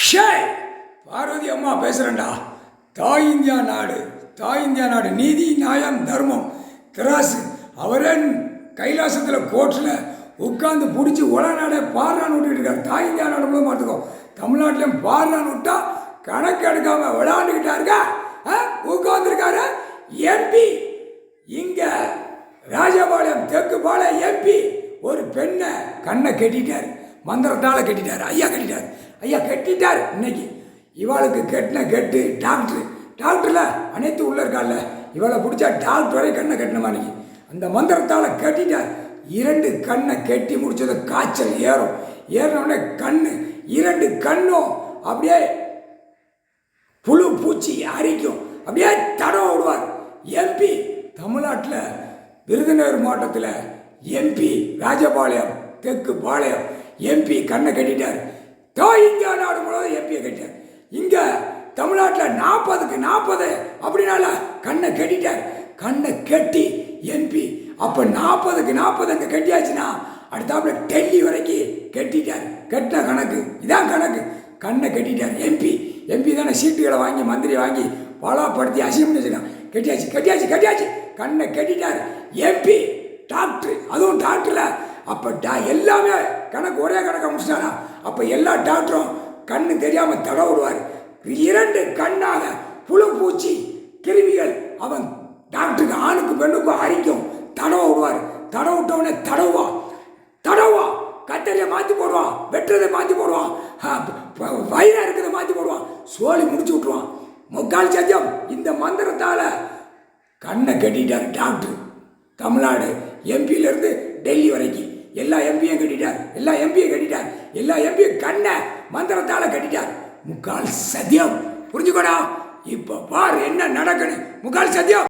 ஷே பார்வதி அம்மா பேசுகிறேன்டா. தாய் இந்தியா நாடு நீதி நியாயம் தர்மம் திராசு. அவரே கைலாசத்தில் கோர்ட்டில் உட்காந்து பிடிச்சி உலநாடே பாடுறான்னு விட்டுட்டு இருக்காரு. தாய் இந்தியா நாடு மூலம் பார்த்துக்கோ. தமிழ்நாட்டிலையும் பாடுறான்னு விட்டா கணக்கு எடுக்காம விளையாண்டுக்கிட்டாருங்க. உட்காந்துருக்காரு எம்பி. இங்கே ராஜபாளையம் தெற்கு பாளையம் எம்பி ஒரு பெண்ணை கண்ணை கட்டிட்டார், மந்திரத்தால் கட்டிட்டார். ஐயா கட்டிட்டார். இன்னைக்கு இவளுக்கு கெட்டின கெட்டு டாக்டரில் அனைத்து உள்ள இருக்கால, இவளை பிடிச்சா டாக்டர் வரை கண்ணை கட்டின அன்னைக்கு அந்த மந்திரத்தால் கட்டிட்டார். 2 கண்ணை கட்டி முடிச்சது காய்ச்சல் ஏறினோடனே இரண்டு கண்ணும் அப்படியே புழு பூச்சி அரிக்கும், அப்படியே தடவை விடுவார். எம்பி தமிழ்நாட்டில் விருதுநகர் மாவட்டத்தில் எம்பி ராஜபாளையம் தெற்கு பாளையம் எம்பி கண்ணை கட்டிட்டார். தாய் இந்தியா நாடு முழுவதும் எம்பியை கட்டிட்டார். இங்கே தமிழ்நாட்டில் 40க்கு 40 அப்படின்னால கண்ணை கட்டிட்டார். கண்ணை கட்டி எம்பி அப்போ 40க்கு 40 அங்கே கட்டியாச்சுன்னா அடுத்தாப்புல டெல்லி வரைக்கும் கட்டிட்டார். கட்டின கணக்கு இதான் கணக்கு. கண்ணை கட்டிட்டார். எம்பி தானே சீட்டுகளை வாங்கி மந்திரி வாங்கி பலாப்படுத்தி அசியம் வச்சுருக்கான். கட்டியாச்சு கண்ணை கட்டிட்டார். எம்பி டாக்டர், அதுவும் டாக்டரில் அப்போ எல்லாமே கணக்கு ஒரே கணக்காக முடிச்சிட்டாரா? அப்போ எல்லா டாக்டரும் கண்ணு தெரியாமல் தடவை விடுவார். 2 கண்ணாக புழு பூச்சி கிருமிகள் அவன் டாக்டருக்கு ஆணுக்கும் பெண்ணுக்கும் அரிக்கும். தடவை விடுவார். தடவை விட்டவனே தடவா கத்தரியை மாற்றி போடுவான், வெட்டுறதை மாற்றி போடுவான், வயிறாக இருக்கிறத மாற்றி போடுவான், சோழி முடிச்சு விட்டுருவான். முக்கால் சத்தியம் இந்த மந்திரத்தால் கண்ணை கட்டிட்டார் டாக்டர். தமிழ்நாடு எம்பியிலேருந்து டெல்லி வரைக்கும் எல்லா எம்பியும் கட்டிட்டார். எல்லா எம்பியும் கண்ணை மந்திரத்தால் கட்டிட்டார். முக்கால் சத்தியம். புரிஞ்சுக்கோடா. இப்போ பார் என்ன நடக்குன்னு. முக்கால் சத்தியம்.